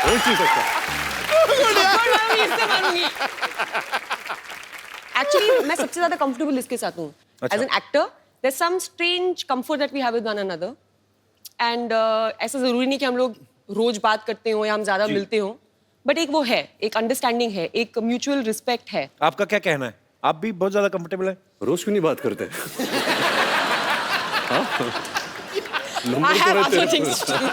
होश नहीं सकता। इससे मारूंगी। Actually, मैं सबसे ज्यादा comfortable इसके साथ हूँ. As an actor, there's some strange comfort that we have with one another. And ऐसा जरूरी नहीं कि हम लोग रोज बात करते हो या हम ज्यादा मिलते हो. बट एक वो है, एक अंडरस्टैंडिंग है, एक म्यूचुअल रिस्पेक्ट है. आपका क्या कहना है? आप भी बहुत ज्यादा कंफर्टेबल है? रोज क्यों नहीं बात करते? I have other things to do.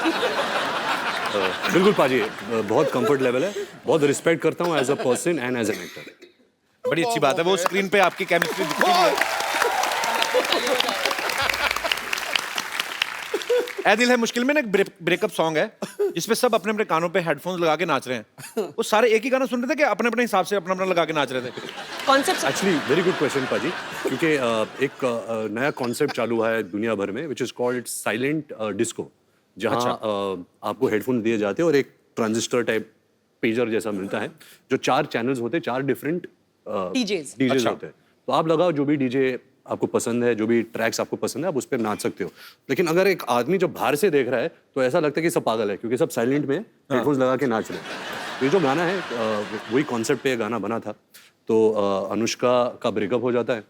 बिल्कुल पाजी, बहुत कंफर्ट लेवल है, बहुत रिस्पेक्ट करता हूँ as a person and as an actor. बड़ी अच्छी बात है, वो स्क्रीन पे आपकी केमिस्ट्री दिखती है। ऐ दिल है मुश्किल में ना एक ब्रेकअप सॉन्ग है जिसपे सब अपने अपने कानों पे हेडफोन्स लगा के नाच रहे हैं। वो सारे एक ही गाना सुन रहे थे कि अपने अपने हिसाब से अपना अपना लगा के नाच रहे थे? Concept actually very good question पाजी, क्योंकि एक नया कॉन्सेप्ट चालू हुआ है दुनिया भर में which is called silent disco, जहाँ आपको हेडफोन दिए जाते हैं और एक ट्रांजिस्टर टाइप पेजर जैसा मिलता है जो 4 चैनल्स होते हैं, 4 डिफरेंट डीजेस होते हैं। तो आप लगाओ जो भी डीजे आपको पसंद है, जो भी ट्रैक्स आपको पसंद है, आप उस पर नाच सकते हो। लेकिन अगर एक आदमी जब बाहर से देख रहा है तो ऐसा लगता है कि सब पागल है, क्योंकि सब साइलेंट में हेडफोन्स लगा के नाच रहे हैं। तो ये जो गाना है वही कॉन्सेप्ट पे ये गाना बना था। तो अनुष्का का ब्रेकअप हो जाता है,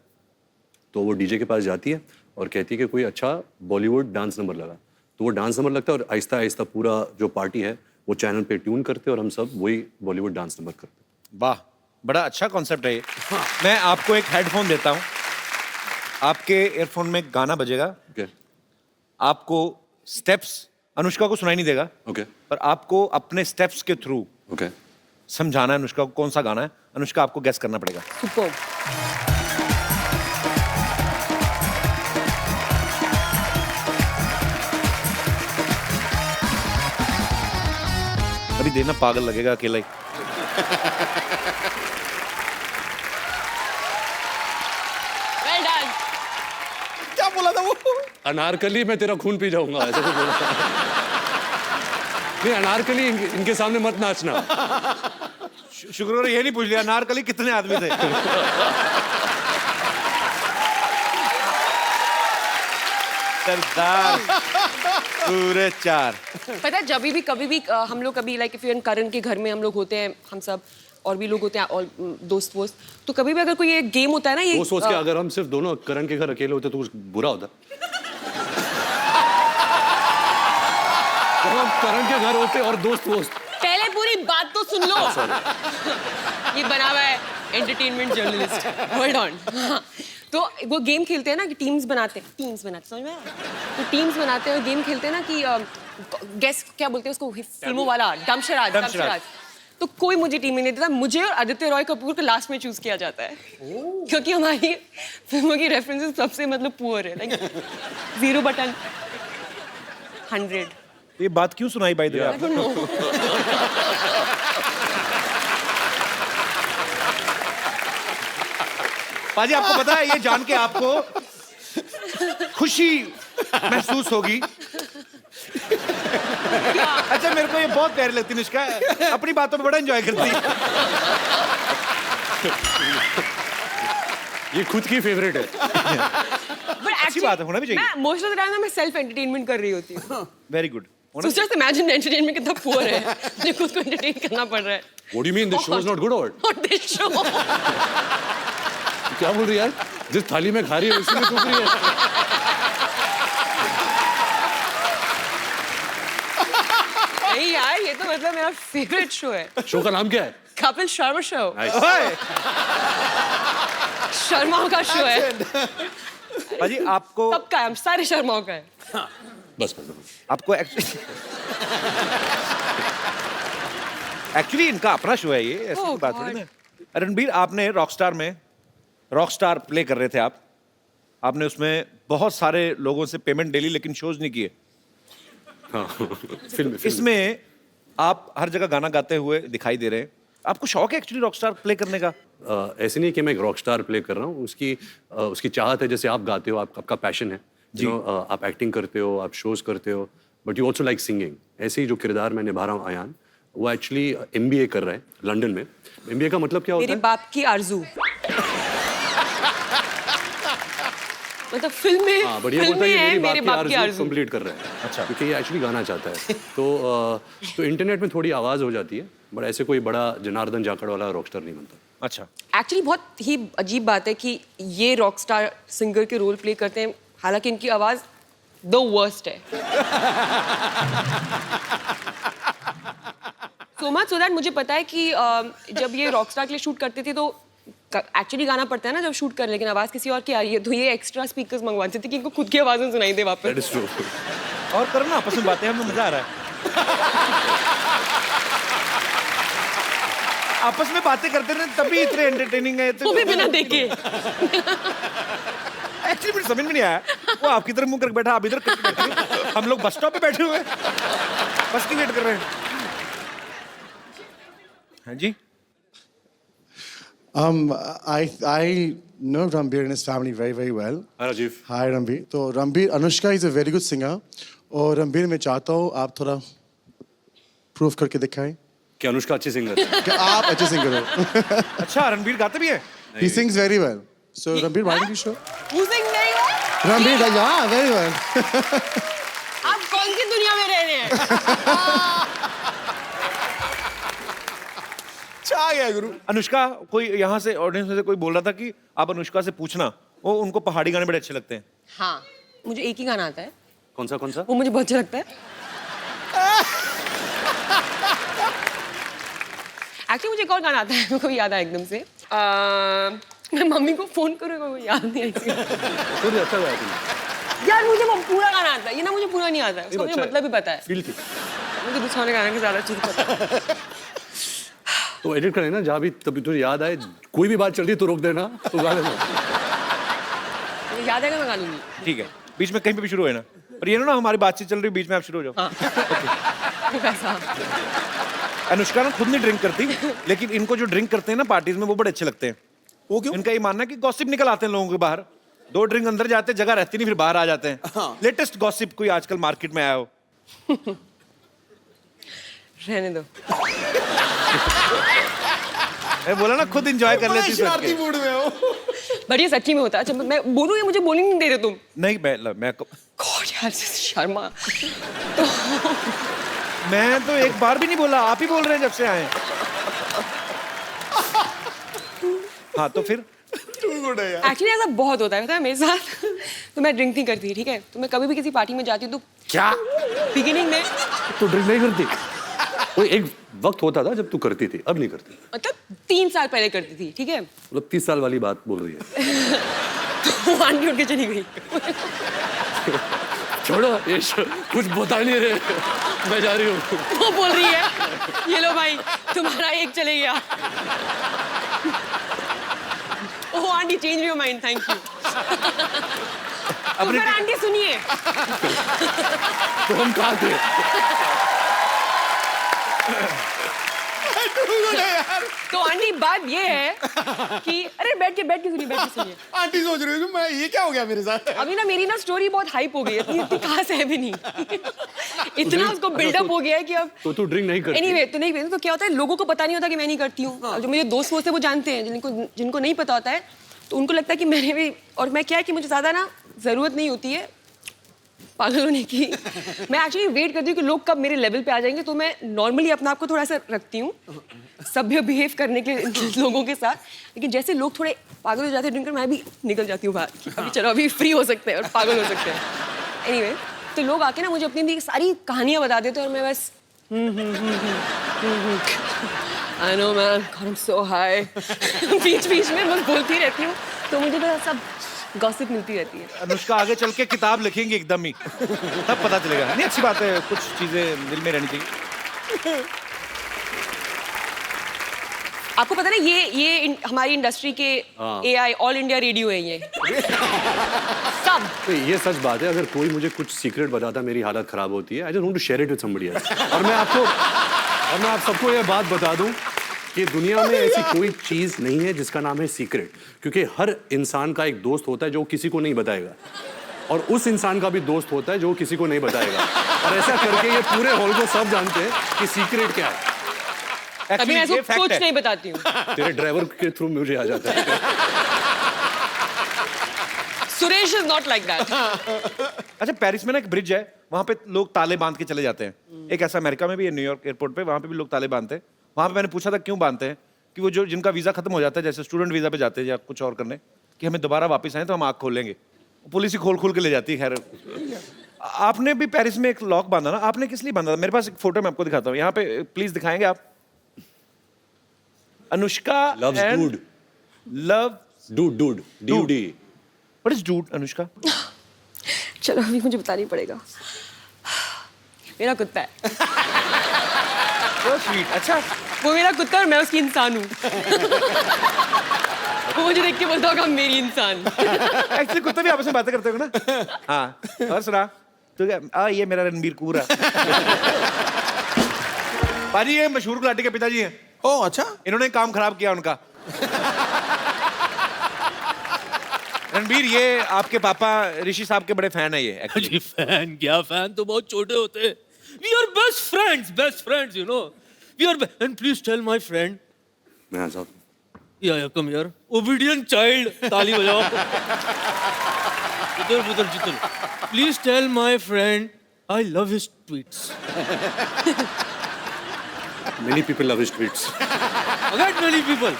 तो वो डीजे के पास जाती है और कहती है कि कोई अच्छा बॉलीवुड डांस नंबर लगा। तो वो डांस नंबर लगता है और आहिस्ता आहिस्ता पूरा जो पार्टी है वो चैनल पे ट्यून करते हैं और हम सब वही बॉलीवुड डांस नंबर करते हैं। वाह, बड़ा अच्छा कॉन्सेप्ट है ये। मैं आपको एक हेडफोन देता हूँ, आपके ईयरफोन में गाना बजेगा। ओके। आपको स्टेप्स अनुष्का को सुनाई नहीं देगा। ओके। पर आपको अपने स्टेप्स के थ्रू ओके समझाना है अनुष्का को कौन सा गाना है। अनुष्का आपको गेस करना पड़ेगा। सुपर। अभी देना पागल लगेगा अकेला ही। Well done. क्या बोला था वो? अनारकली मैं तेरा खून पी जाऊंगा, ऐसा कुछ बोला था। नहीं, अनारकली इनके सामने मत नाचना। शुक्र ये नहीं पूछ लिया अनारकली कितने आदमी थे। सरदार पूरे 4। पता है जब भी कभी भी हम लोग कभी लाइक इफ करण के घर में हम लोग होते हैं, हम सब और भी लोग होते हैं और दोस्त वोस्त, तो कभी भी अगर कोई ये गेम होता है ना, ये वो सोच के अगर हम सिर्फ दोनों करण के घर अकेले होते तो कुछ बुरा होता। तो हम करण के घर होते और दोस्त वोस्त। पहले पूरी बात तो सुन लो। ये बना हुआ है एंटरटेनमेंट जर्नलिस्ट, होल्ड ऑन। तो वो गेम खेलते हैं ना कि टीम्स बनाते समझ में आया? तो टीम्स बनाते हैं और गेम खेलते हैं ना कि गेस क्या बोलते हैं उसको, फिल्मों वाला डमशराज। तो कोई मुझे टीम में नहीं देता, मुझे और आदित्य रॉय कपूर को लास्ट में चूज किया जाता है क्योंकि हमारी फिल्मों की रेफरेंसेस सबसे मतलब पुअर है, लाइक 0 बटन 100। ये बात क्यों सुनाई by the way? I don't know. पाजी आपको पता है ये जान के आपको खुशी महसूस होगी। अच्छा मेरे को ये बहुत प्यारी लगती है निष्का, अपनी बातों में बड़ा एंजॉय करती है। ये खुद की फेवरेट है। बट अच्छी बात है, होना भी चाहिए। मैं मोस्ट ऑफ द टाइम मैं सेल्फ एंटरटेनमेंट कर रही होती हूँ। Very good. So just imagine entertainment कितना पुअर है, मुझे खुद को एंटरटेन करना पड़ रहा है। What do you mean this show is not good or what? Not this show. क्या बोल रही है यार? जिस थाली में खा रही है उसी में थूक रही है। नहीं यार, ये तो मतलब मेरा फेवरेट शो है। शो का नाम क्या है? कपिल शर्मा शो। ओए, शर्माओं का शो है। पाजी आपको सबका है, हम सारे शर्माओं का है। बस आपको एक्चुअली इनका अपना शो है ये, ऐसी Oh कोई बात God. थोड़ी ना। रणबीर, आपने रॉकस्टार में रॉकस्टार प्ले कर रहे थे आपने उसमें बहुत सारे लोगों से पेमेंट डेली लेकिन शोज नहीं किए। हाँ, फिल्म इसमें आप हर जगह गाना गाते हुए दिखाई दे रहे हैं। आपको शौक है एक्चुअली रॉकस्टार प्ले करने का? ऐसे नहीं कि मैं एक रॉक स्टार प्ले कर रहा हूँ, उसकी चाहत है, जैसे आप गाते हो, आपका पैशन है जी। आप एक्टिंग करते हो, आप शोज करते हो, but you also like singing. ऐसे ही जो किरदार मैं निभा रहा हूँ अयान, वो एक्चुअली MBA कर रहा है लंदन में। MBA का मतलब क्या होता मेरे है? बाप की आरज़ू। मतलब फिल्म में हाँ बढ़िया फिल्म बोलता है में कि है मेरी मेरे बाप की बाप की आरज़ू आरज़ू। कंप्लीट कर रहा है। अच्छा। क्योंकि ये एक्चुअली गाना चाहता है। तो इंटरनेट में थोड़ी आवाज़ हो जाती है, बट ऐसे कोई बड़ा जनार्दन जाखड़ वाला रॉकस्टार नहीं बनता। अच्छा, एक्चुअली बहुत ही अजीब बात है कि ये रॉकस्टार सिंगर के रोल प्ले करते हैं, हालांकि इनकी आवाज द वर्स्ट है। सो मच सो दैट मुझे पता है कि जब ये रॉकस्टार के लिए शूट करते थे तो एक्चुअली गाना पड़ता है ना जब शूट कर, लेकिन आवाज किसी और की आ रही है तो ये एक्स्ट्रा स्पीकर्स मंगवाते थे कि इनको खुद की आवाज में सुनाई दे वापस। That is true. और करो ना आपस में बातें, हमें मजा आ रहा है। आपस में बातें करते रहे तभी इतने एंटरटेनिंग है। वो भी बिना देखे। एक्चुअली मुझे समझ में नहीं आया, वो आपकी तरफ मुंह करके बैठा, आप इधर करके बैठे हो। हम लोग बस स्टॉप पे बैठे हुए हैं, बस की वेट कर रहे हैं। हाँ जी। I know Ranbir and his family very, very well. हाँ राजीव। Hi Ranbir. तो Ranbir, Anushka is a very good singer. और Ranbir मैं चाहता हूँ आप थोड़ा प्रूफ करके दिखाएं कि अनुष्का अच्छी सिंगर है। कि आप अच्छे सिंगर हो। अच्छा, रणबीर गाते भी है? He sings very well. So Ranbir, why don't you show? Who's नहीं हो? Ranbir, yeah, very well. आप कौन सी दुनिया में रह रहे हैं? आ गया गुरु। अनुष्का, कोई यहाँ से ऑडियंस में से कोई बोल रहा था कि आप अनुष्का से पूछना, वो उनको पहाड़ी गाने बड़े अच्छे लगते हैं। हाँ, मुझे एक ही गाना आता है, कौन सा? वो मुझे बहुत अच्छा लगता है। एक्चुअली मुझे एक और गाना आता है, मेरे को याद आया एकदम से। मैं मम्मी को फोन करूँगा, वो याद नहीं आएगा। फिर अच्छा गाया तुमने। यार मुझे वो पूरा गाना आता है, ये ना मुझे पूरा नहीं आता है, उसका मुझे मतलब भी पता है। फील की। मुझे दूसरे वाले गाने का ज़्यादा चीज़ पता है। तो एडिट करें ना, जहाँ भी तभी तुझे याद आए, कोई भी बात चल रही है तो रोक देना, तो गा लेना। मुझे याद आएगा मैं गा लूँगी। ठीक है, बीच में कहीं पे भी शुरू है ना, और ये ना हमारी बातचीत चल रही है, बीच में आप शुरू हो जाओ। वैसा। अनुष्का ना खुद नहीं ड्रिंक करती, लेकिन इनको जो ड्रिंक करते हैं ना पार्टीज में वो बड़े अच्छे लगते हैं। वो क्यों? इनका ये मानना है कि गॉसिप निकल आते हैं लोगों के बाहर, 2 ड्रिंक अंदर जाते हैं, जगह रहती नहीं, फिर बाहर आ जाते हैं। लेटेस्ट गॉसिप कोई आजकल मार्केट में आया हो? रहने दो। मैं बोला ना खुद एंजॉय कर लेती शरारती मूड में हो। बढ़िया सच्ची में होता है। अच्छा मैं बोलूँ या मुझे बोलने नहीं दे रहे तुम? नहीं, मैं गॉड यार शर्मा। मैं तो एक बार भी नहीं बोला, आप ही बोल रहे हैं जब से आए। हाँ तो फिर एक्चुअली ऐसा बहुत होता है पता है मेरे साथ। तो मैं ड्रिंक नहीं करती, ठीक है, तो मैं कभी भी किसी पार्टी में जाती हूँ तो क्या? बिगिनिंग में तो ड्रिंक नहीं करती? वो एक वक्त होता था जब तू करती थी, अब नहीं करती। मतलब 3 साल पहले करती थी, ठीक है। मतलब 30 साल वाली बात बोल रही है। तो आंटी उठ के चली गई। छोड़ो ये कुछ बता नहीं रहे, मैं जा रही हूँ। वो बोल रही है ये लो भाई तुम्हारा एक चले गया। Oh aunty change your mind, thank you. तो फिर आंटी सुनिए, तो हम कहाँ थे? तो आंटी बात ये है कि अरे बैठ के सुनिए। आंटी सोच रही है कि मैं ये क्या हो गया मेरे साथ? अभी ना मेरी ना स्टोरी बहुत हाइप हो गई है, इतनी खास है भी नहीं। इतना उसको बिल्डअप हो गया है कि अब तो तू ड्रिंक नहीं करती? एनीवे तो नहीं, तो क्या होता है लोगों को पता नहीं होता कि मैं नहीं करती हूँ। जो मेरे दोस्त होते हैं वो जानते हैं, जिनको नहीं पता होता है तो उनको लगता है कि मैंने भी, और मैं क्या है कि मुझे ज़्यादा ना ज़रूरत नहीं होती है पागल होने की। मैं एक्चुअली वेट करती हूँ कि लोग कब मेरे लेवल पे आ जाएंगे, तो मैं नॉर्मली अपने आप को थोड़ा सा रखती हूँ सभ्य बिहेव करने के लिए लोगों के साथ। लेकिन जैसे लोग थोड़े पागल हो जाते हैं ड्रिंकर, मैं भी निकल जाती हूँ बाहर। अभी चलो अभी फ्री हो सकते हैं और पागल हो सकते हैं। एनीवे तो लोग आके ना मुझे अपनी सारी कहानियाँ बता देते हैं और मैं बस I know man, God I'm so high। बीच में मैं बोलती रहती हूँ, तो मुझे तो सब गॉसिप मिलती रहती है। अनुष्का आगे चल के किताब लिखेंगी एकदम ही, तब पता चलेगा। नहीं अच्छी बात है, कुछ चीजें दिल में रहनी चाहिए। आपको पता ना ये हमारी इंडस्ट्री के AI ऑल इंडिया रेडियो है ये। सब तो ये सच बात है, अगर कोई मुझे कुछ सीक्रेट बताता मेरी हालत खराब होती है, I just want to share it with somebody else. और मैं आप सबको ये बात बता दूं कि दुनिया में ऐसी कोई चीज नहीं है जिसका नाम है सीक्रेट, क्योंकि हर इंसान का एक दोस्त होता है जो किसी को नहीं बताएगा, और उस इंसान का भी दोस्त होता है जो किसी को नहीं बताएगा, और ऐसा करके ये पूरे हॉल को सब जानते हैं कि सीक्रेट क्या है। कभी मैं Actually, ये कुछ fact है। नहीं बताती हूँ। तेरे ड्राइवर के थ्रू मुझे आ जाता है। Suresh is not like that. अच्छा, पेरिस में ना एक ब्रिज है, वहां पे लोग ताले बांध के चले जाते हैं. एक ऐसा अमेरिका में भी है, न्यूयॉर्क एयरपोर्ट पे, वहां पे भी लोग ताले बांधते हैं. वहां पे मैंने पूछा था क्यों बांधते हैं, कि वो जो जिनका वीजा खत्म हो जाता है, जैसे स्टूडेंट वीजा पे जाते हैं या कुछ और करने, कि हमें दोबारा वापस आए तो हम आँख खोल लेंगे. पुलिस ही खोल के ले जाती है. खैर, आपने भी पेरिस में एक लॉक बांधा ना, आपने किस लिए बांधा था? मेरे पास एक फोटो मैं आपको दिखाता हूँ, यहाँ पे प्लीज दिखाएंगे आप. Anushka Loves and dude. love Dude. D-U-D. what is dude, Anushka? चलो अभी मुझे बताना ही पड़ेगा. मेरा कुत्ता है. So sweet. अच्छा, वो मेरा कुत्ता और मैं उसकी इंसान हूँ. वो मुझे देख के बोलता होगा मेरी इंसान. एक्चुअली कुत्ते भी आपस में बातें करते हो ना. हाँ, और सुना तो क्या, ये मेरा रणबीर कपूर है. पाजी, ये मशहूर गुलाटी के पिताजी हैं. ओह अच्छा. इन्होंने काम खराब किया उनका. रणबीर, ये आपके पापा ऋषि साहब के बड़े फैन है ये actually. जी फैन क्या, फैन तो बहुत छोटे होते हैं. We are best friends you know. We are and please tell my friend. मैं साहब. या कम हियर. Obedient child. ताली बजाओ. इधर जितल. Please tell my friend I love his tweets. Many people love his tweets. Again many people.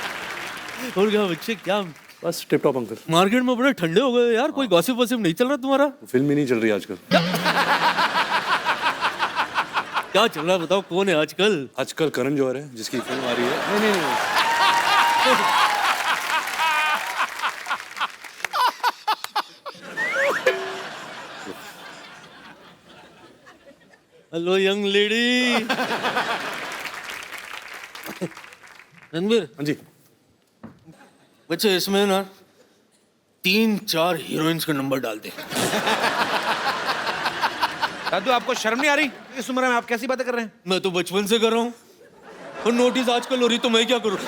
और क्या बच्चे, क्या बस टिप टॉप अंकल. मार्केट में बड़े ठंडे हो गए यार. कोई गॉसिप वॉसिप नहीं चल रहा तुम्हारा? फिल्म ही नहीं चल रही आजकल. क्या चल रहा है बताओ, कौन है आजकल? आजकल करण जौहर है जिसकी फिल्म आ रही है. नहीं. Hello young lady. रणबीर, हाँ जी. बच्चे इसमें ना 3-4 हीरोइंस का नंबर डाल दे. दादू, आपको शर्म नहीं आ रही? इस उम्र में आप कैसी बातें कर रहे हैं? मैं तो बचपन से कर रहा हूँ, और नोटिस आजकल हो रही तो मैं क्या करूँ?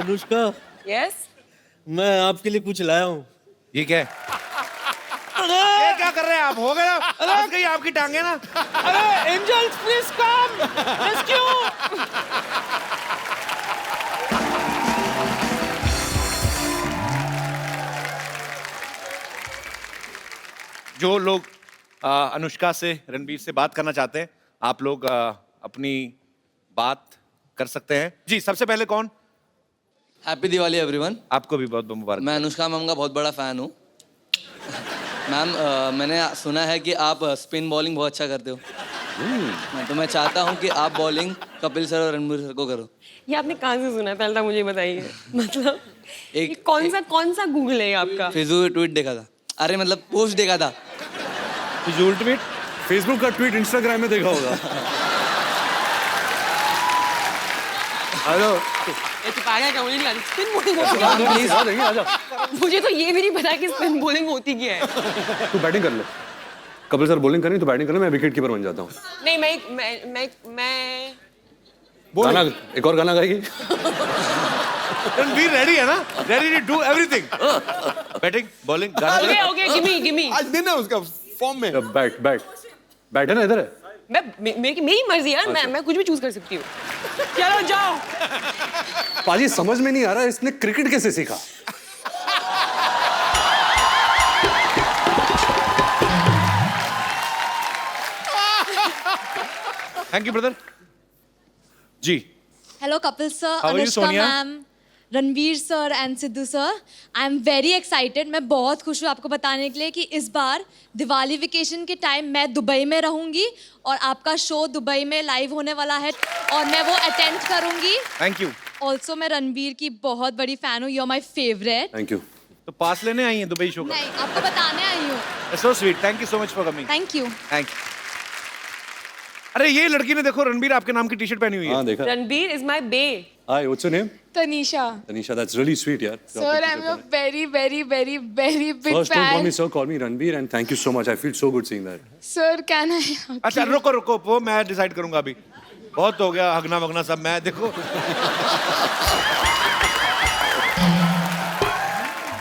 अनुष्का, यस. मैं आपके लिए कुछ लाया हूँ. ये क्या है? ये क्या कर रहे हैं आप? हो गया ना, फंस गई आपकी टांगे ना. अरे एंजल्स प्लीज कम रेस्क्यू. जो लोग अनुष्का से, रणबीर से बात करना चाहते हैं, आप लोग अपनी बात कर सकते हैं. जी, सबसे पहले कौन? Happy Diwali everyone. आपको भी बहुत बहुत मुबारक. मैं अनुष्का मैम का बहुत बड़ा फ़ैन हूँ. मैम, मैंने सुना है कि आप स्पिन बॉलिंग बहुत अच्छा करते हो. तो मैं चाहता हूँ कि आप बॉलिंग कपिल सर और रणबीर सर को करो. ये आपने कहाँ से सुना है? पहले तो मुझे बताइए. मतलब एक- ये कौन सा गूगल है ये आपका? फेसबुक पे ट्वीट देखा था. अरे मतलब पोस्ट देखा था. फिजूल ट्वीट. फेसबुक का ट्वीट इंस्टाग्राम में देखा होगा. हेलो. ये तो पागल है क्या? मुझे नहीं लगता स्पिन बॉलिंग होती है. प्लीज. आ जाएंगे, आ जा. मुझे तो ये भी नहीं पता कि स्पिन बॉलिंग होती क्या है. तू बैटिंग कर ले. कपिल सर बॉलिंग करें तो बैटिंग कर ले. मैं विकेट कीपर बन जाता हूँ. नहीं, मैं गाना, एक और गाना गाएगी. रणबीर रेडी है ना? Ready to do everything. Batting, bowling, गाना. Okay give me. आज दिन है उसका फॉर्म में. बैट है ना, इधर है. मेरी मर्जी यार. मैं कुछ भी चूज कर सकती हूँ. चलो जाओ. पाजी, समझ में नहीं आ रहा इसने क्रिकेट कैसे सीखा. Thank you brother. जी. Hello, Kapil sir, How are you, Anushka Sonia? ma'am, Ranveer sir and Sidhu sir. I am very excited. मैं बहुत खुश हूँ आपको बताने के लिए कि इस बार दिवाली वेकेशन के टाइम मैं दुबई में रहूँगी और आपका शो दुबई में लाइव होने वाला है और मैं वो अटेंड करूँगी. Thank you. ऑल्सो मैं रणवीर की बहुत बड़ी फ़ैन हूँ. You are my favourite. Thank you. तो पास लेने आई हैं दुबई शो का? नहीं, आपको बताने आई हूँ. So sweet. Thank you so much for coming. Thank you. Thank you. अरे ये लड़की ने देखो रणबीर आपके नाम की टी शर्ट पहनी हुई है. हाँ देखा. Ranbir is my bae. Hi, what's your name? Tanisha. Tanisha, that's really sweet, यार. Sir, I'm a very big First, don't call fan. me sir, call me Ranbir, and thank you so much. I feel so good seeing that. Sir, can I? अच्छा, रुको वो मैं decide करूंगा अभी. बहुत हो गया हगना वगना सब. मैं देखो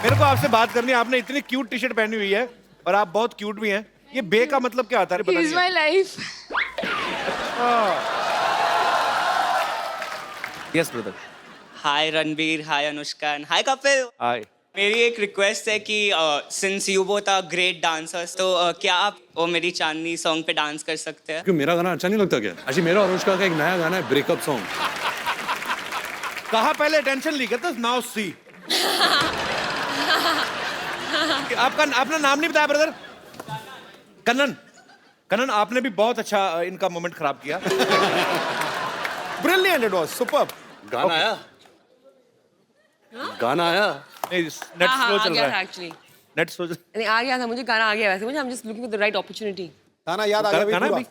मेरे को आपसे बात करनी है. आपने इतनी क्यूट टी शर्ट पहनी हुई है और आप बहुत क्यूट भी हैं. ये बे का मतलब क्या आता है? पता He's नहीं. my life. Yes brother. Hi Ranveer, hi Anushka, and hi Kapil. Hi. मेरी एक रिक्वेस्ट है कि since you both are great dancers तो क्या आप वो मेरी चांदनी सॉन्ग पे डांस कर सकते हैं? क्यों मेरा गाना अच्छा नहीं लगता क्या? अच्छा मेरा और अनुष्का का एक नया गाना है ब्रेकअप सॉन्ग। कहा पहले टेंशन ली कहते नाउ सी। आपका अपना नाम नहीं बताया ब्रदर? कन्नन। कन्नन आपने भी बहुत अच्छा इनका मोमेंट खराब किया। Brilliant, it was superb. गाना आया? गाना आया? नहीं, नेट हाँ, स्लो आ चल गया रहा था है। एक्चुअली। नेट स्लो नहीं आ गया था मुझे, गाना आ गया वैसे मुझे, I am just looking for the right opportunity. गाना याद आ गया गाना पूरा। भी।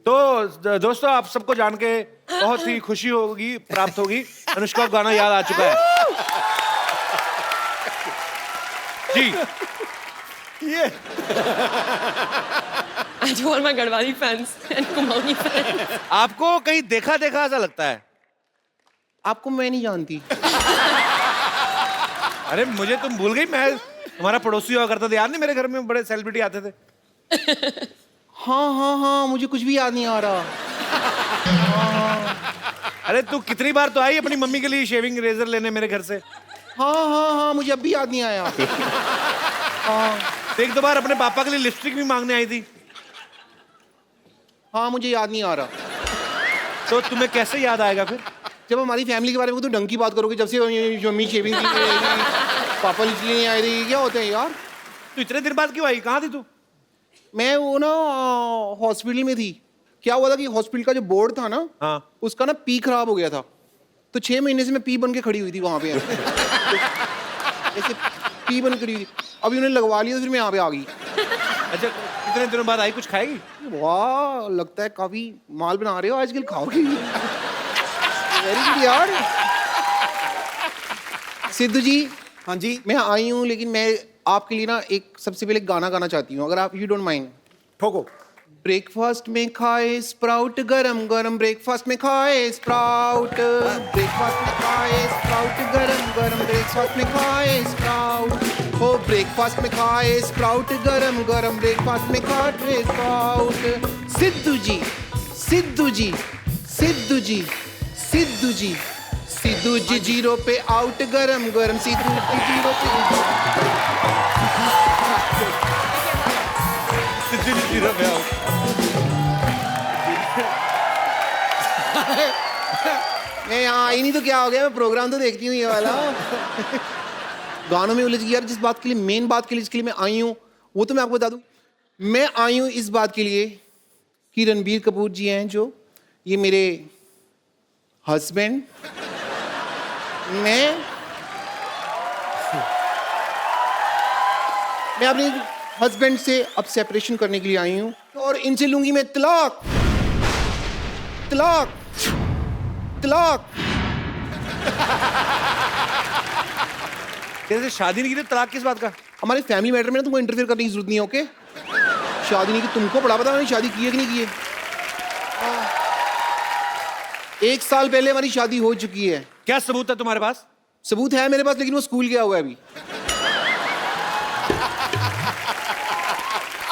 तो दोस्तों आप सबको जान के बहुत ही खुशी होगी, प्राप्त होगी। अनुष्का को गाना याद आ चुका है जी। ये to all my Garhwali fans and Kumaoni fans. आपको कहीं देखा देखा ऐसा लगता है? आपको मैं नहीं जानती। अरे मुझे तुम भूल गई, मैं तुम्हारा पड़ोसी हुआ करता था, याद नहीं मेरे घर में बड़े सेलिब्रिटी आते थे? हाँ मुझे कुछ भी याद नहीं आ रहा। अरे तू कितनी बार तो आई अपनी मम्मी के लिए शेविंग रेजर लेने मेरे घर से? हाँ मुझे अब भी याद नहीं आया। एक दो बार अपने पापा के लिए लिपस्टिक भी मांगने आई थी। हाँ मुझे याद नहीं आ रहा। तो तुम्हें कैसे याद आएगा फिर? जब हमारी फैमिली के बारे में तो ढंग की बात करोगे, जब से मम्मी शेविंग की पापा इसलिए नहीं आए थे, क्या होते हैं यार? तू इतने दिन बाद क्यों आई? कहाँ थी तू? मैं वो ना हॉस्पिटल में थी। क्या हुआ था कि हॉस्पिटल का जो बोर्ड था ना, हाँ। उसका ना पी खराब हो गया था। तो 6 महीने से मैं पी बन के खड़ी हुई थी वहां पे। ऐसे पी बन खड़ी हुई थी। अभी उन्हें लगवा लिया तो फिर मैं यहाँ पे आ गई। अच्छा इतने दिनों बाद आई, कुछ खाएगी? वाह लगता है काफी माल बना रहे हो आजकल, खाओगी? वेरी गुड यार। सिद्धू जी। हाँ जी। मैं आई हूँ लेकिन मैं आपके लिए ना एक सबसे पहले गाना गाना चाहती हूँ, अगर आप यू डोंट माइंड। ठोको। ब्रेकफास्ट में खाए स्प्राउट गरम गरम, ब्रेकफास्ट में खाए स्प्राउट, ब्रेकफास्ट में खाए स्प्राउट गरम गरम, ब्रेकफास्ट में खाए स्प्राउट, हो ब्रेकफास्ट में खाए स्प्राउट गरम गरम, ब्रेकफास्ट में खाए स्प्राउट। सिद्धू जी सिद्धू जी सिद्धू जी सिद्धू जी सिद्धू जी जीरो पे आउट गरम गरम, सिद्धू जी जीरो पे मैं यहाँ आई नहीं तो क्या हो गया, मैं प्रोग्राम तो देखती हूँ ये वाला। गानों में उलझ गई यार। जिस बात के लिए, मेन बात के लिए जिसके लिए मैं आई हूँ वो तो मैं आपको बता दूं। मैं आई हूँ इस बात के लिए कि रणबीर कपूर जी हैं जो, ये मेरे हस्बैंड, मैं अपने हस्बैंड से अब सेपरेशन करने के लिए आई हूँ और इनसे लूंगी मैं तलाक तलाक तलाक। कैसे शादी नहीं की तो तलाक किस बात का? हमारे फैमिली मैटर में ना तुमको इंटरफेयर करने की जरूरत नहीं है, ओके? शादी नहीं की, तुमको बड़ा पता मैंने शादी की है कि नहीं की है। 1 साल पहले हमारी शादी हो चुकी है। क्या सबूत है तुम्हारे पास? सबूत है मेरे पास, लेकिन वो स्कूल गया हुआ है अभी।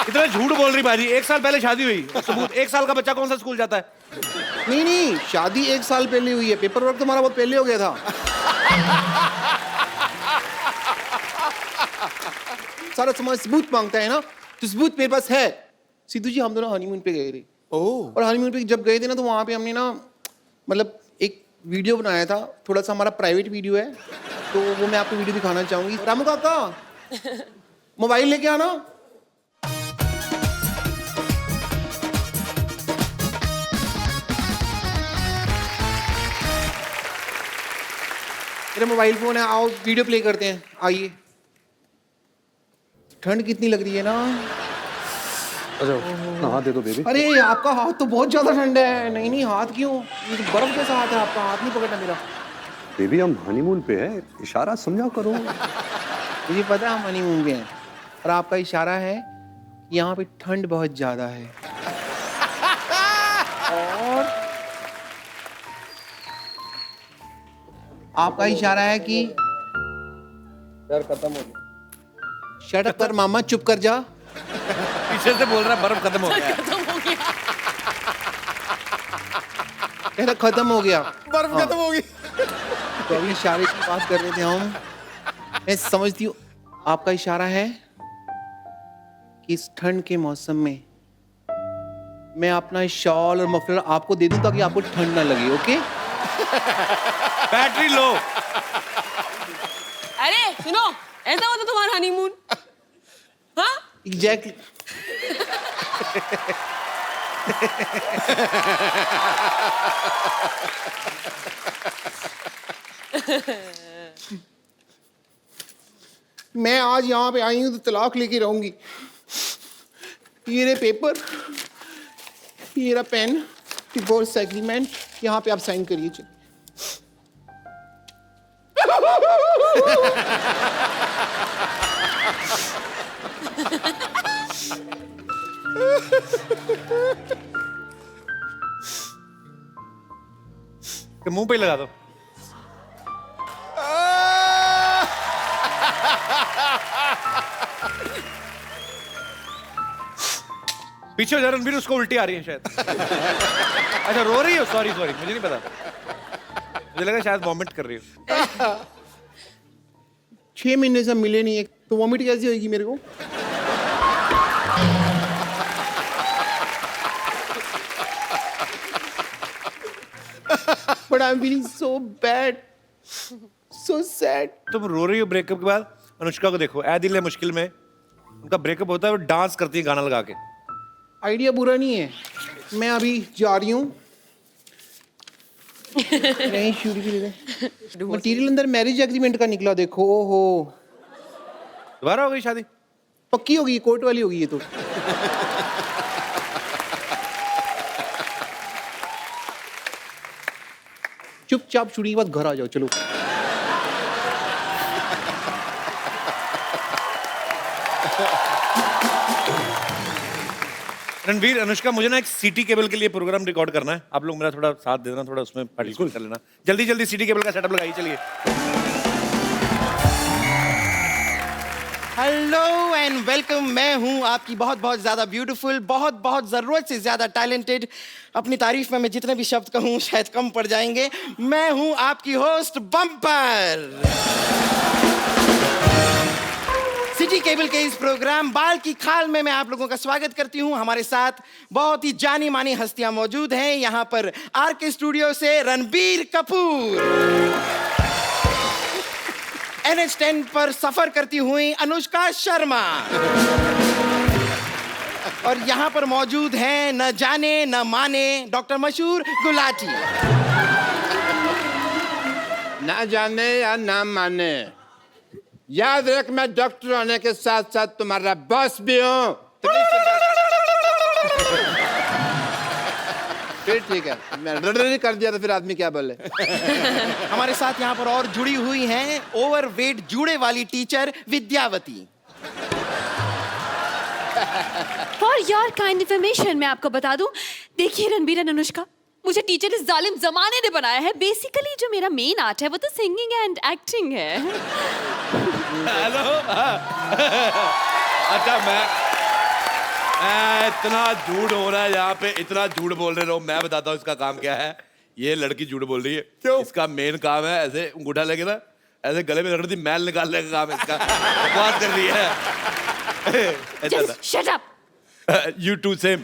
इतना झूठ बोल रही बाजी। 1 साल पहले शादी हुई, सबूत 1 साल का बच्चा कौन सा स्कूल जाता है? नहीं शादी 1 साल पहले हुई है, पेपर वर्क तुम्हारा बहुत पहले हो गया था। सारा समाज सबूत मांगता है ना, तो सबूत मेरे पास है। सिद्धू जी हम दोनों हनीमून पे गए थे। और हनीमून पे जब गए थे ना, तो वहां पे हमने ना मतलब एक वीडियो बनाया था, थोड़ा सा हमारा प्राइवेट वीडियो है, तो वो मैं आपको वीडियो दिखाना चाहूंगी। रामू काका मोबाइल लेके आना। मेरा मोबाइल फोन है, आओ वीडियो प्ले करते हैं, आइए। ठंड कितनी लग रही है ना। अच्छा हाथ दे दो बेबी। अरे आपका हाथ तो बहुत ज्यादा ठंडा है। नहीं हाथ क्यों, ये तो बर्फ जैसा हाथ है आपका, हाथ नहीं पकड़ना मेरा। बेबी हम हनीमून पे है, इशारा समझा करो। मुझे पता है हम हनीमून पे हैं, और आपका इशारा है यहाँ पे ठंड बहुत ज्यादा है। और आपका इशारा है कि यार खत्म हो गया। शट अप कर मामा, चुप कर जा। पीछे से बोल रहा है बर्फ खत्म हो गया। कहता खत्म हो गया, बर्फ खत्म हो गई। तो अभी इशारे की बात कर रहे थे हम। मैं समझती हूँ आपका इशारा है कि इस ठंड के मौसम में मैं अपना शॉल और मफलर आपको दे दूं ताकि आपको ठंड ना लगे, ओके? Battery low. अरे सुनो, ऐसा होता तुम्हारा हनीमून? हाँ? एग्जैक्टली। मैं आज यहाँ पे आई हूँ तो तलाक लेके रहूंगी। ये रहे पेपर, ये रहा पेन, डिवोर्स एग्रीमेंट, यहाँ पे आप साइन करिए। चलिए। मुंह पे लगा दो। पीछे हो जा रणवीर, उसको उल्टी आ रही है शायद। अच्छा रो रही हो? सॉरी सॉरी, मुझे नहीं पता, मुझे लगा शायद वॉमिट कर रही हो। 6 महीने से मिले नहीं, तो वॉमिट कैसी होगी मेरे को? But I'm feeling so bad, so sad. तुम रो रही हो ब्रेकअप के बाद? अनुष्का को देखो, ऐ दिल है मुश्किल में, उनका ब्रेकअप होता है, वो डांस करती है गाना लगा के। आइडिया बुरा नहीं है। मैं अभी जा रही हूँ। नहीं शूट भी ले। मटीरियल अंदर मैरिज एग्रीमेंट का निकला, देखो। ओहो, दोबारा हो गई शादी? पक्की होगी, कोर्ट वाली होगी ये तो। चुपचाप शूटिंग के बाद घर आ जाओ, चलो। रणवीर, अनुष्का, मुझे ना एक सीटी केबल के लिए प्रोग्राम रिकॉर्ड करना है, आप लोग मेरा थोड़ा साथ दे देना, थोड़ा उसमें पार्टिसिपेट कर लेना। जल्दी जल्दी सीटी केबल का सेटअप लगाइए, चलिए। Hello and welcome. मैं हूं आपकी बहुत बहुत ज्यादा ब्यूटीफुल, बहुत बहुत जरूरत से ज्यादा टैलेंटेड। अपनी तारीफ में मैं जितने भी शब्द कहूं शायद कम पड़ जाएंगे। मैं हूं आपकी होस्ट बम्पर। सिटी केबल के इस प्रोग्राम बाल की खाल में मैं आप लोगों का स्वागत करती हूं। हमारे साथ बहुत ही जानी मानी हस्तियां मौजूद हैं। यहां पर आरके स्टूडियो से रणबीर कपूर, NH10 पर सफर करती हुई अनुष्का शर्मा, और यहां पर मौजूद हैं न जाने न माने डॉक्टर मशहूर गुलाटी। ना जाने या ना माने, याद रख मैं डॉक्टर होने के साथ साथ तुम्हारा बॉस भी हूँ। फिर ठीक है, मैं कर दिया तो फिर आदमी क्या बोले। हमारे साथ यहाँ पर और जुड़ी हुई हैं ओवरवेट जूड़े वाली teacher Vidyavati. For your kind information मैं आपको बता दूं, देखिए रणबीर एंड अनुष्का, मुझे टीचर इस जालिम जमाने ने बनाया है। बेसिकली जो मेरा मेन आर्ट है वो तो सिंगिंग एंड एक्टिंग है। हेलो। अच्छा, मैं इतना झूठ हो रहा है यहाँ पे, इतना झूठ बोल रहे हो। मैं बताता हूँ इसका काम क्या है। ये लड़की झूठ बोल रही है। क्यों? इसका मेन काम है ऐसे अंगूठा लेके ना ऐसे गले में रख रही थी, मैल निकालने का काम है इसका। बकवास कर रही है। Just shut up. You too same.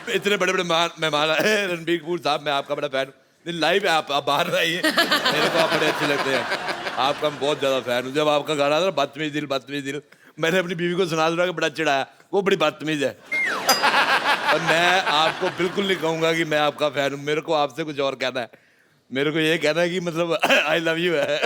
इतने बड़े बड़े मेहमान आए। रणबीर कपूर साहब, मैं आपका बड़ा फैन हूँ। लाइव है आप बाहर रहिए, मेरे को आप बड़े अच्छे लगते हैं। आपका मैं बहुत ज्यादा फैन हूँ। जब आपका गाना था बदतमीज दिल, मैंने अपनी बीवी को सुना कि बड़ा चिढ़ाया, वो बड़ी बदतमीज है। और मैं आपको बिल्कुल नहीं कहूंगा कि मैं आपका फैन हूँ। मेरे को आपसे कुछ और कहना है। मेरे को ये कहना है कि मतलब आई लव यू है।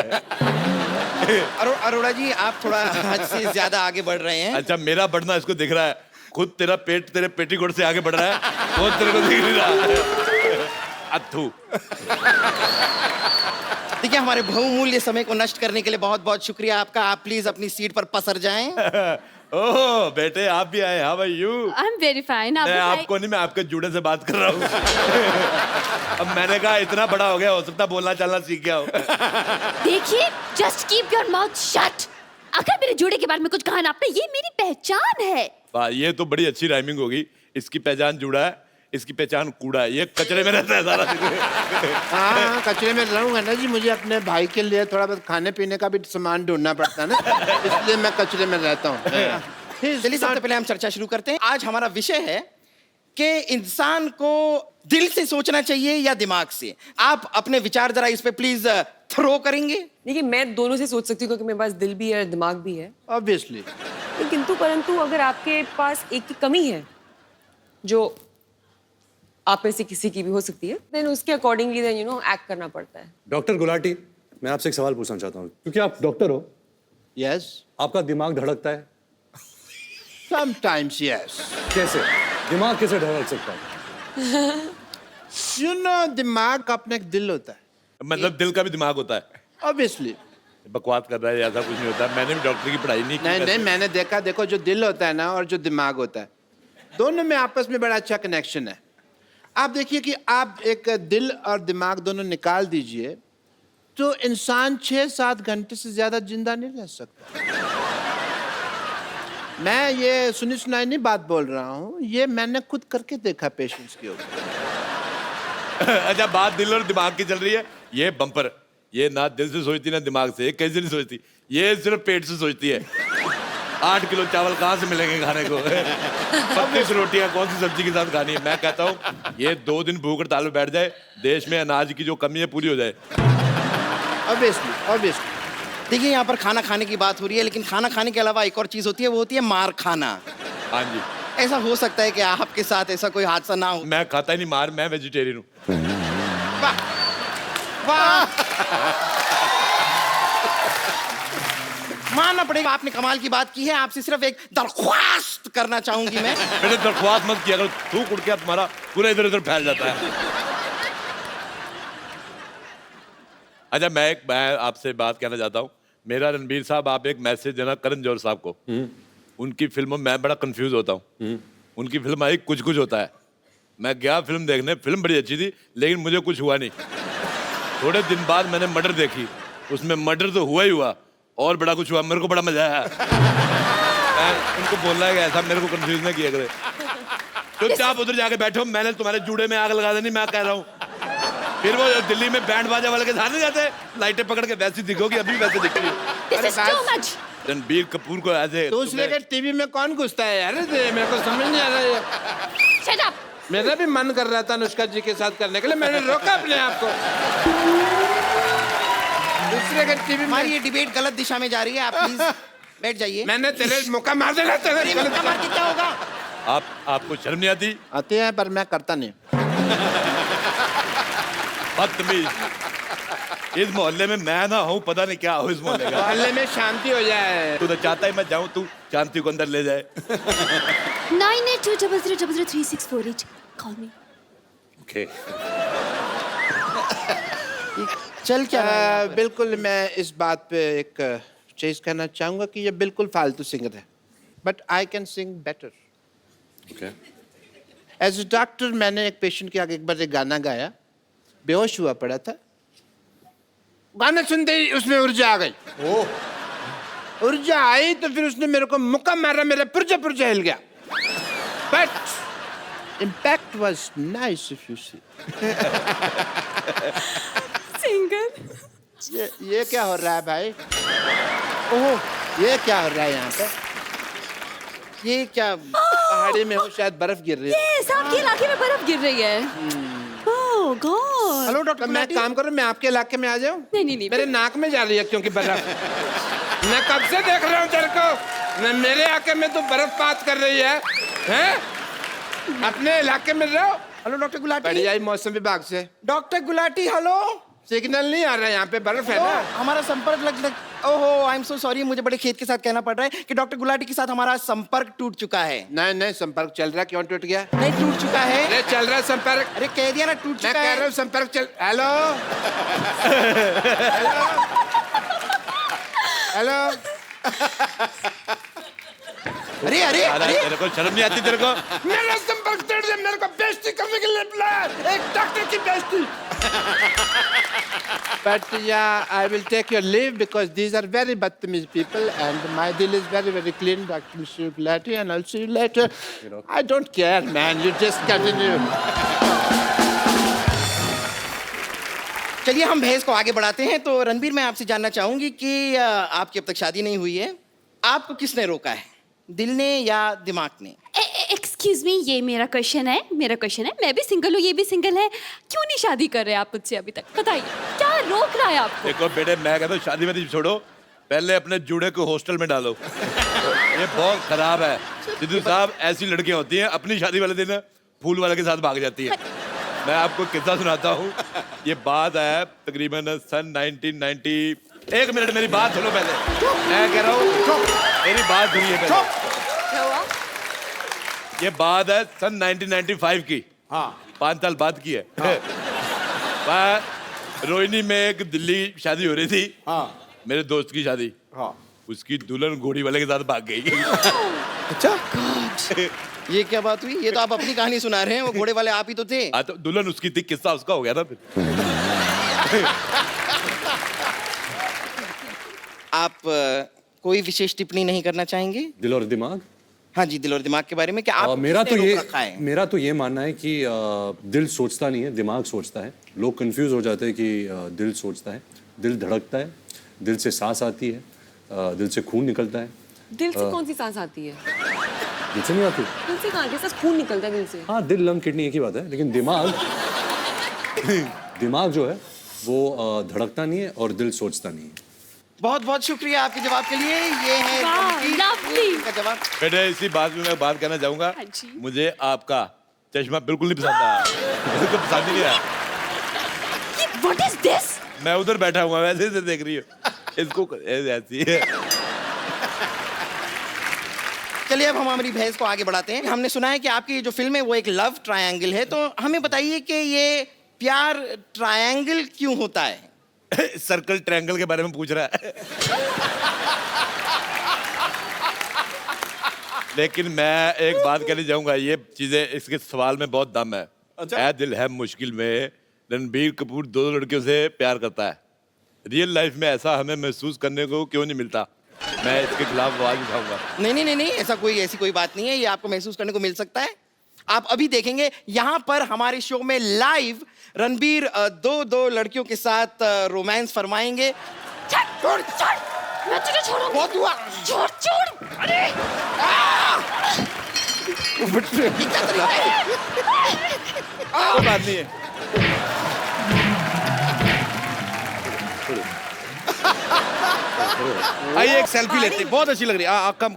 अरोड़ा जी, आप थोड़ा हद से ज्यादा आगे बढ़ रहे हैं। अच्छा, मेरा बढ़ना इसको दिख रहा है। खुद तेरा पेट तेरे पेटीकोट से आगे बढ़ रहा है, वो तेरे को दिख नहीं रहा। अथू। देखिए, हमारे बहुमूल्य समय को नष्ट करने के लिए बहुत बहुत शुक्रिया आपका। आप प्लीज अपनी सीट पर पसर जाएं। ओह बेटे, आप भी आए। How are you? I am very fine. मैं आपको नहीं, मैं आपके जूड़े से बात कर रहा हूँ। अब मैंने कहा इतना बड़ा हो गया, हो सकता बोलना चलना सीख गया हो। देखिए, just keep your mouth shut. अगर मेरे जूड़े के बारे में कुछ कहा ना आपने, ये मेरी पहचान है। वाह, ये तो बड़ी अच्छी राइमिंग होगी। इसकी पहचान जूड़ा है, इसकी पहचान कूड़ा है, ये कचरे में रहता है सारा दिन। हाँ, कचरे में रहूंगा ना जी, मुझे अपने भाई के लिए थोड़ा बहुत खाने पीने का भी सामान ढूंढना पड़ता है ना, इसलिए मैं कचरे में रहता हूँ। चलिए सबसे पहले हम चर्चा शुरू करते हैं। आज हमारा विषय है कि इंसान को दिल से सोचना चाहिए या दिमाग से। आप अपने विचार जरा इस पे प्लीज थ्रो करेंगे। देखिए मैं दोनों से सोच सकती हूँ क्योंकि मेरे पास दिल भी है और दिमाग भी है, ऑब्वियसली। किंतु परंतु अगर आपके पास एक की कमी है जो आप में से किसी की भी हो सकती है, देन उसके अकॉर्डिंगली देन एक्ट करना पड़ता है। डॉक्टर गुलाटी, मैं आपसे एक सवाल पूछना चाहता हूँ, क्योंकि आप डॉक्टर हो। यस। आपका दिमाग धड़कता है? Sometimes yes. कैसे? दिमाग कैसे धड़क सकता है? यू नो, दिमाग का अपना एक दिल होता है। मतलब दिल का भी दिमाग होता है? ऑब्वियसली। बकवास कर रहा है, ऐसा कुछ नहीं होता। मैंने भी डॉक्टर की पढ़ाई नहीं की। नहीं, मैंने देखा, देखो जो दिल होता है ना और जो दिमाग होता है, दोनों में आपस में बड़ा अच्छा कनेक्शन है। आप देखिए कि आप एक दिल और दिमाग दोनों निकाल दीजिए तो इंसान 6-7 घंटे से ज्यादा जिंदा नहीं रह सकता। मैं ये सुनी सुनाई नहीं बात बोल रहा हूँ, ये मैंने खुद करके देखा पेशेंट्स के ऊपर। अच्छा, बात दिल और दिमाग की चल रही है। ये बम्पर, ये ना दिल से सोचती ना दिमाग से। ये कैसे नहीं सोचती? ये सिर्फ पेट से सोचती है। 8 किलो चावल कहाँ से मिलेंगे खाने को? 32 रोटियां कौन सी सब्जी के साथ खानी है? मैं कहता हूँ ये 2 दिन भूख हड़ताल में बैठ जाए, देश में अनाज की जो कमी है पूरी हो जाए। ऑब्वियसली। देखिए यहाँ पर खाना खाने की बात हो रही है, लेकिन खाना खाने के अलावा एक और चीज होती है, वो होती है मार खाना। हाँ जी। ऐसा हो सकता है कि आपके साथ ऐसा कोई हादसा ना हो? मैं खाता ही नहीं मार, मैं वेजिटेरियन हूँ। मानना पड़ेगा, आपने कमाल की बात की है। आपसे सिर्फ एक दरख्वास्त करना चाहूंगी मैं। मैंने दरख्वास्त मत किया करो, थूक उड़ के तुम्हारा पूरा इधर उधर फैल जाता है। अच्छा, मैं आपसे बात कहना चाहता हूँ। मेरा रणबीर साहब, आप एक मैसेज देना करण जौहर साहब को। उनकी फिल्मों में मैं बड़ा कंफ्यूज होता हूँ। उनकी फिल्म आई कुछ कुछ होता है। मैं गया फिल्म देखने, फिल्म बड़ी अच्छी थी, लेकिन मुझे कुछ हुआ नहीं। थोड़े दिन बाद मैंने मर्डर देखी, उसमें मर्डर तो हुआ ही हुआ और बड़ा कुछ हुआ। मेरे को बड़ा मजा आया। मैं उनको बोलना है कि ऐसा मेरे को कंफ्यूज ना किया करे। चुपचाप उधर जाके बैठो, मैंने तुम्हारे जूड़े में आग लगा देनी, मैं कह रहा हूँ। फिर वो दिल्ली में बैंड बाजा वाले के साथ नहीं जाते, लाइटें पकड़ के वैसी दिखोगी, अभी वैसे दिख रही है। रणबीर कपूर को ऐसे दूसरे के टीवी में कौन घुसता है यार? मेरे को समझ नहीं आ रहा है। Shut up! मेरा भी मन कर रहा था अनुष्का जी के साथ करने के लिए, मैंने रोका अपने आप को। दूसरे के टीवी में। हमारी ये डिबेट गलत दिशा में जा रही है, आप प्लीज बैठ जाइए। मैंने तेरे मौका मार देना, तेरे मौका मार के क्या होगा? आपको शर्म नहीं आती? आती है, पर मैं करता नहीं। बदतमीज। इस मोहल्ले में मैं ना हूँ, पता नहीं क्या हो इस मोहल्ले का। मोहल्ले में शांति हो जाए। तू तो चाहता है मैं जाऊँ, तू शांति को अंदर ले जाए। 9820030648. Call me. Okay. चल क्या रहा है? बिल्कुल, मैं इस बात पे एक चीज कहना चाहूंगा कि ये बिल्कुल फालतू सिंगर है, but I can sing better. Okay. As a doctor मैंने एक पेशेंट के आगे एक बार एक गाना गाया, बेहोश हुआ पड़ा था। गाना सुनते ही उसमें ऊर्जा आ गई। ऊर्जा आई तो फिर उसने मेरे को मुक्का मारा, मेरा पुर्जा पुर्जा हिल गया। But impact was nice if you see. Singer. ये क्या हो रहा है भाई? ओह, ये क्या हो रहा है यहाँ पे? ये क्या पहाड़ी में हो, शायद बर्फ गिर रही है। Yes, आपके इलाके में बर्फ गिर रही है। Oh God. हेलो डॉक्टर, मैं काम करूं, मैं आपके इलाके में आ जाऊं? नहीं। मेरे नाक में जा रही है क्योंकि बर्फ। मैं कब से देख रहा हूं तेरे को। मेरे इलाके में तो बर्फपात कर रही है, हैं? अपने इलाके में रहो। Hello doctor Gulati. बढ़िया ही मौसम विभाग से। Doctor Gulati, hello. सिग्नल नहीं आ रहा है, यहाँ पे बर्फ है ना। हमारा संपर्क लग ओहो, आई एम सो सॉरी, मुझे बड़े खेद के साथ कहना पड़ रहा है कि डॉक्टर गुलाटी के साथ हमारा संपर्क टूट चुका है। नहीं, संपर्क चल रहा है। क्यों टूट गया? नहीं, टूट चुका है। अरे चल रहा है संपर्क। अरे कह दिया ना, टूट चुका है। मैं कह रहा हूँ संपर्क चल। Hello hello. अरे अरे अरे तेरे को शर्म नहीं आती तेरे को? मेरे संपर्क तेरे लिए मेरे को बेइज्जती करने के लिए बुलाया, एक डॉक्टर की बेइज्जती। But yeah, I will take your leave because these are very bad people and my deal is very, very clean, Dr. Mr. Gulati, and I'll see you later. I don't care, man. You just continue. चलिए हम बहस को आगे बढ़ाते हैं। तो रणबीर, मैं आपसे जानना चाहूंगी कि आपकी अब तक शादी नहीं हुई है, आपको किसने रोका है, दिल ने या दिमाग ने? एक्सक्यूज मी, ये मेरा क्वेश्चन है, मैं भी सिंगल हूँ, ये भी सिंगल है, क्यों नहीं शादी कर रहे आप मुझसे अभी तक? बताइए क्या रोक रहा है आपको? देखो बेटे, मैं कहता हूँ शादी में छोड़ो, पहले अपने जूड़े को हॉस्टल में डालो। ये बहुत खराब है सिद्धू साहब। ऐसी लड़कियां होती हैं अपनी शादी वाले दिन फूल वाले के साथ भाग जाती हैं। मैं आपको किस्सा सुनाता हूँ। ये बात है तकरीबन सन 1990। एक मिनट मेरी बात सुनो पहले, मैं कह रहा हूँ मेरी बात सुनिए पहले। क्या हुआ? ये बात है सन 1995 की। हाँ, 5 साल बाद की है। हाँ। रोहिणी में एक दिल्ली शादी हो रही थी। हाँ। मेरे दोस्त की शादी। हाँ। उसकी दुल्हन घोड़ी वाले के साथ भाग गई। अच्छा, ये क्या बात हुई? ये तो आप अपनी कहानी सुना रहे हैं, वो घोड़े वाले आप ही तो थे। हाँ, तो दुल्हन उसकी थी, किस्सा उसका हो गया था फिर। आप कोई विशेष टिप्पणी नहीं करना चाहेंगे? दिल और दिमाग? हाँ जी, दिल और दिमाग के बारे में क्या आप मेरा तो ये मानना है कि दिल सोचता नहीं है, दिमाग सोचता है। लोग कंफ्यूज हो जाते हैं कि दिल सोचता है। दिल धड़कता है, दिल से सांस आती है, दिल से खून निकलता है। दिल से कौन सी सांस आती है? दिल से नहीं आती? दिल से कहाँ? कैसा खून निकलता है दिल से? हाँ, दिल, लंग, किडनी एक ही बात है। लेकिन दिमाग जो है वो धड़कता नहीं है और दिल सोचता नहीं है। बहुत बहुत शुक्रिया आपके जवाब के लिए। ये है का जवाब। बेटे, इसी बात में मैं बात करना चाहूंगा। मुझे आपका चश्मा बिल्कुल नहीं पसंद आया। बिल्कुल पसंद नहीं आया। What is this? मैं उधर बैठा हुआ, वैसे से देख रही हूँ इसको, ऐसी है। चलिए अब हम हमारी बहस को आगे बढ़ाते हैं। हमने सुना है कि आपकी जो फिल्म है वो एक लव ट्रायंगल है, तो हमें बताइए कि ये प्यार ट्रायंगल क्यों होता है? सर्कल ट्रायंगल के बारे में पूछ रहा है। लेकिन मैं एक बात कहना चाहूंगा, ये चीजें इसके सवाल में बहुत दम है। अच्छा? ऐ दिल है मुश्किल में रणबीर कपूर 2 लड़कियों से प्यार करता है। रियल लाइफ में ऐसा हमें महसूस करने को क्यों नहीं मिलता? मैं इसके खिलाफ आवाज उठाऊंगा। नहीं, ऐसी कोई बात नहीं है। ये आपको महसूस करने को मिल सकता है। आप अभी देखेंगे यहाँ पर हमारे शो में लाइव रणबीर 2 लड़कियों के साथ रोमांस फरमाएंगे। छोड़, मैं तुझे छोड़ूंगा। बहुत हुआ। छोड़, अरे कोई बात नहीं है। आइए एक सेल्फी लेते हैं, बहुत अच्छी लग रही है। कम।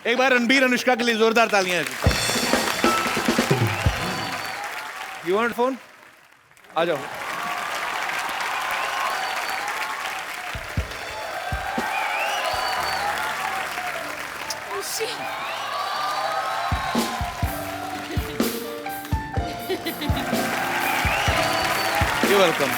एक बार रणबीर अनुष्का के लिए जोरदार तालियां। You want phone? आ जाओ। You welcome.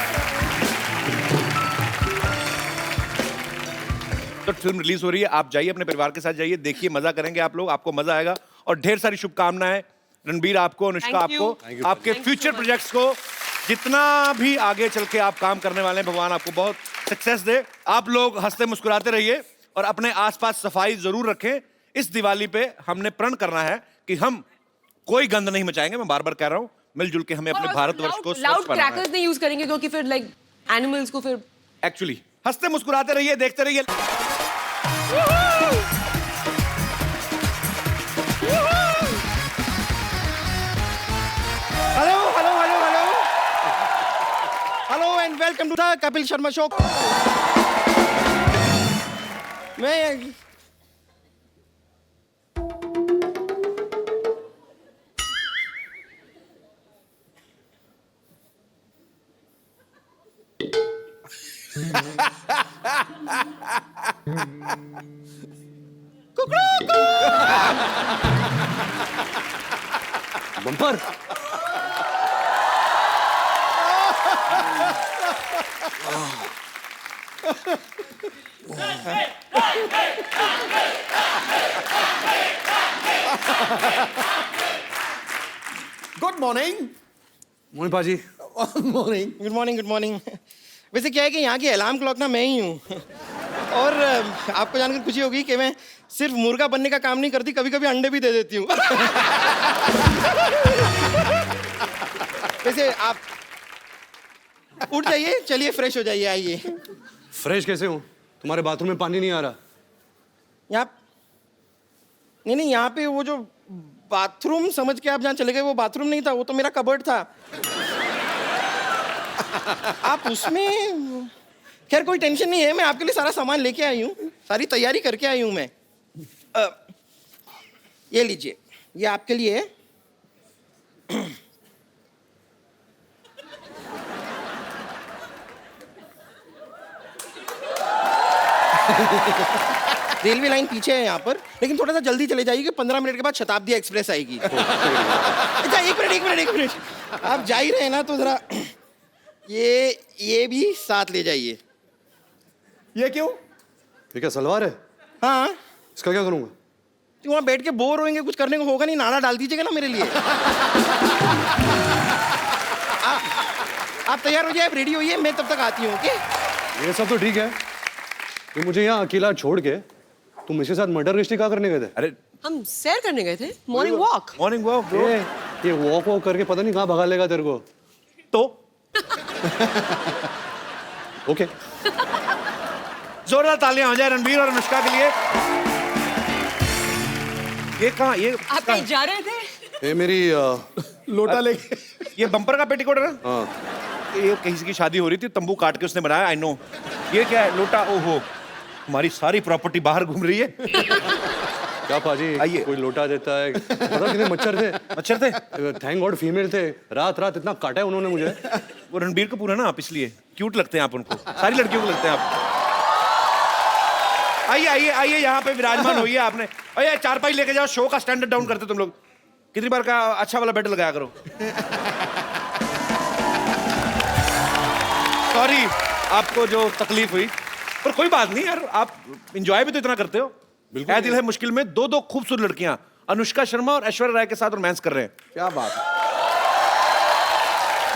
तो फिल्म रिलीज हो रही है, आप जाइए अपने परिवार के साथ, जाइए देखिए, मजा करेंगे आप लोग, आपको मजा आएगा। और ढेर सारी शुभकामनाएं रणबीर आपको, अनुष्का आपको, आपके फ्यूचर प्रोजेक्ट्स को, जितना भी आगे चल के आप काम करने वाले हैं, भगवान आपको बहुत सक्सेस दे। आप लोग हंसते मुस्कुराते रहिए और अपने आसपास सफाई जरूर रखें। इस दिवाली पे हमने प्रण करना है कि हम कोई गंद नहीं मचाएंगे। मैं बार बार कह रहा हूँ, मिलजुल के हमें अपने भारतवर्ष को लाउड क्रैकर्स नहीं यूज करेंगे, क्योंकि फिर लाइक एनिमल्स को फिर एक्चुअली हंसते मुस्कुराते रहिए, देखते रहिए। Hello and welcome to the Kapil Sharma show. मैं Bumper. Good morning. Mohan paaji, morning. Good morning, good morning. वैसे क्या है कि यहाँ की अलार्म क्लॉक ना मैं ही हूँ। और आपको जानकर खुशी होगी कि मैं सिर्फ मुर्गा बनने का काम नहीं करती, कभी कभी अंडे भी दे देती हूँ। वैसे आप उठ जाइए, चलिए फ्रेश हो जाइए, आइए। फ्रेश कैसे हूँ? तुम्हारे बाथरूम में पानी नहीं आ रहा? यहाँ नहीं नहीं, यहाँ पे वो जो बाथरूम समझ के आप जहाँ चले गए, वो बाथरूम नहीं था, वो तो मेरा कबर्ड था। आप उसमें, खैर कोई टेंशन नहीं है, मैं आपके लिए सारा सामान लेके आई हूँ, सारी तैयारी करके आई हूँ मैं। ये लीजिए, ये आपके लिए है। रेलवे लाइन पीछे है यहाँ पर, लेकिन थोड़ा सा जल्दी चले जाइए, 15 मिनट के बाद शताब्दी एक्सप्रेस आएगी। अच्छा एक मिनट, आप जा ही रहे हैं ना, तो जरा ये भी साथ ले जाइए। ये क्यों? ये क्या सलवार है? हाँ, इसका क्या करूँगा? तो वहाँ बैठ के बोर होंगे, कुछ करने को होगा नहीं, नाड़ा डाल दीजिएगा ना मेरे लिए। आप तैयार हो जाए, आप रेडी होइए, मैं तब तक आती हूँ। ओके? ये सब तो ठीक है, तो मुझे यहाँ अकेला छोड़ के तुम इसके साथ मर्डर मिस्ट्री क्या करने गए थे? अरे हम सैर करने गए थे, morning walk. Morning walk bro. ये वॉक करके पता नहीं कहाँ भगा लेगा तेरे को। तो ओके, जोरदार तालियां हो जाए रणबीर और अनुष्का के लिए। ये कहाँ, ये आप कहीं जा रहे थे? ये मेरी लोटा लेके। ये बम्पर का पेटीकोट है ना? हाँ, ये किसी की शादी हो रही थी, तंबू काट के उसने बनाया। I know. ये क्या है? लोटा। ओहो, हमारी सारी प्रॉपर्टी बाहर घूम रही है। क्या पाजी, आइए। कोई लोटा देता है? पता कितने मच्छर थे? मच्छर थे? थैंक गॉड फीमेल थे। रात रात इतना काटा है उन्होंने मुझे। वो रणबीर कपूर है ना आप, इसलिए क्यूट लगते हैं आप उनको, सारी लड़कियों को लगते हैं आप। आइए आइए आइए, यहाँ पे विराजमान होइए। आपने अरे चारपाई लेके जाओ, शो का स्टैंडर्ड डाउन करते तुम लोग। कितनी बार का अच्छा वाला बेड लगाया करो। सॉरी आपको जो तकलीफ हुई, पर कोई बात नहीं यार, आप एंजॉय भी तो इतना करते हो। बिल्कुल। ऐ दिल है मुश्किल में दो खूबसूरत लड़कियां अनुष्का शर्मा और ऐश्वर्या राय के साथ रोमांस कर रहे हैं। क्या बात है,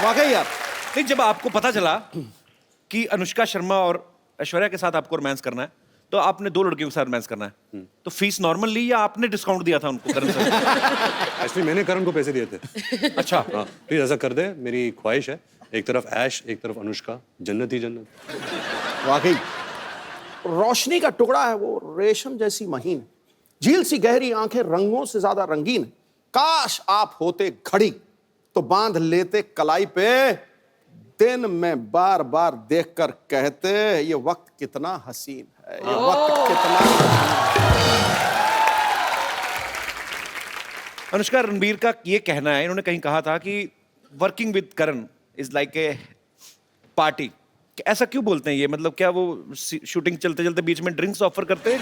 वाकई यार। नहीं, जब आपको पता चला कि अनुष्का शर्मा और ऐश्वर्या के साथ आपको रोमांस करना है, तो आपने 2 लड़कियों के साथ रोमांस करना है, तो फीस नॉर्मल ली या आपने डिस्काउंट दिया था उनको? करण सर एक्चुअली मैंने करण को पैसे दिए थे। अच्छा। हाँ, प्लीज ऐसा कर दे, मेरी ख्वाहिश है। एक तरफ ऐश, एक तरफ अनुष्का, जन्नत ही जन्नत। वाकई रोशनी का टुकड़ा है वो, रेशम जैसी महीन, झील सी गहरी आंखें, रंगों से ज्यादा रंगीन। काश आप होते घड़ी तो बांध लेते कलाई पे, दिन में बार बार देखकर कहते ये वक्त कितना हसीन है, ये वक्त कितना। अनुष्का, रणबीर का ये कहना है, इन्होंने कहीं कहा था कि working with Karan is like a party. ऐसा क्यों बोलते हैं ये? मतलब क्या वो शूटिंग चलते चलते बीच में ड्रिंक्स ऑफर करते हैं?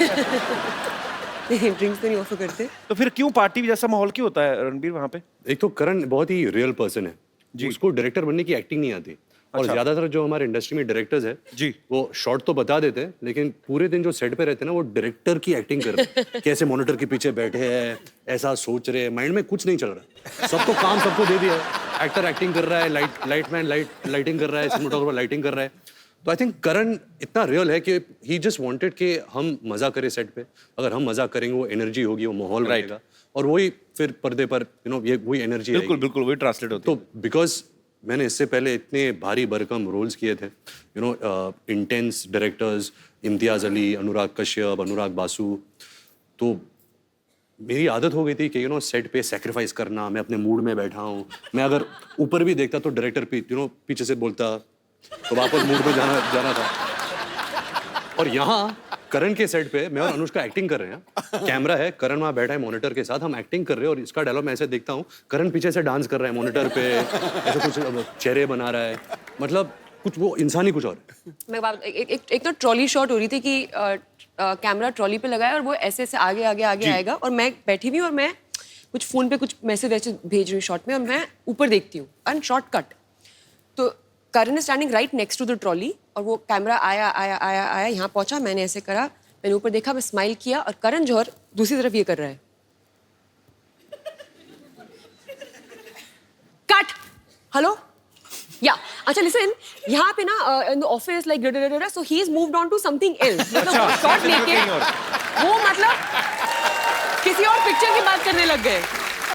नहीं, ड्रिंक्स तो नहीं ऑफर करते। तो फिर क्यों पार्टी जैसा माहौल क्यों होता है रणबीर वहां पे? एक तो करण बहुत ही रियल पर्सन है, उसको डायरेक्टर बनने की एक्टिंग नहीं आती। और अच्छा। ज्यादातर जो हमारे इंडस्ट्री में डायरेक्टर्स है जी, वो शॉर्ट तो बता देते हैं, लेकिन पूरे दिन जो सेट पे रहते हैं ना, वो डायरेक्टर की एक्टिंग कर रहे हैं। कैसे मॉनिटर के पीछे बैठे हैं, ऐसा सोच रहे हैं, माइंड में कुछ नहीं चल रहा। सबको काम सबको दे दिया है। एक्टर एक्टिंग कर रहा है, लाइटमैन लाइटिंग कर रहा है, सिनेमेटोग्राफर लाइटिंग कर रहा है। तो आई थिंक करण इतना रियल है कि ही जस्ट वांटेड कि हम मजा करें सेट पे। अगर हम मजा करेंगे, वो एनर्जी होगी, वो माहौल रहेगा, और वही फिर पर्दे पर ये वही एनर्जी। बिल्कुल बिल्कुल वही ट्रांसलेट होती है। तो बिकॉज मैंने इससे पहले इतने भारी भरकम रोल्स किए थे, इंटेंस डायरेक्टर्स, इम्तियाज अली, अनुराग कश्यप, अनुराग बासु, तो मेरी आदत हो गई थी कि सेट पे सेक्रीफाइस करना। मैं अपने मूड में बैठा हूँ, मैं अगर ऊपर भी देखता तो डायरेक्टर पीछे से बोलता, तो वापस मूड में जाना था। और यहाँ करण के सेट पे मैं और अनुष्का एक्टिंग कर रहे हैं, कैमरा है, करण वहाँ बैठा है मॉनिटर के साथ, हम एक्टिंग कर रहे हैं। और इसका डायलॉग मैं ऐसे देखता हूँ, करण पीछे से डांस कर रहा है मॉनिटर पे, ऐसे कुछ चेहरे बना रहा है, मतलब कुछ वो इंसान ही कुछ और है। मैं बात एक तो ट्रॉली शॉट हो रही थी कि कैमरा ट्रॉली पे लगाया और वो ऐसे ऐसे आगे आगे आगे आएगा, और मैं बैठी हुई और मैं कुछ फोन पे कुछ मैसेज ऐसे भेज रही हूँ शॉट में, और मैं ऊपर देखती हूँ एंड शॉर्ट कट। तो Karan is standing right next to the trolley और वो कैमरा आया आया आया आया यहाँ पहुंचा, मैंने ऐसे करा, मैंने ऊपर देखा, मैं स्माइल किया और करण जौहर दूसरी तरफ ये कर रहा है। कट। हेलो या अच्छा लिसन, यहाँ पे ना in the office like so he is moved on to something else, मतलब शॉट लेके वो मतलब किसी और पिक्चर की बात करने लग गए।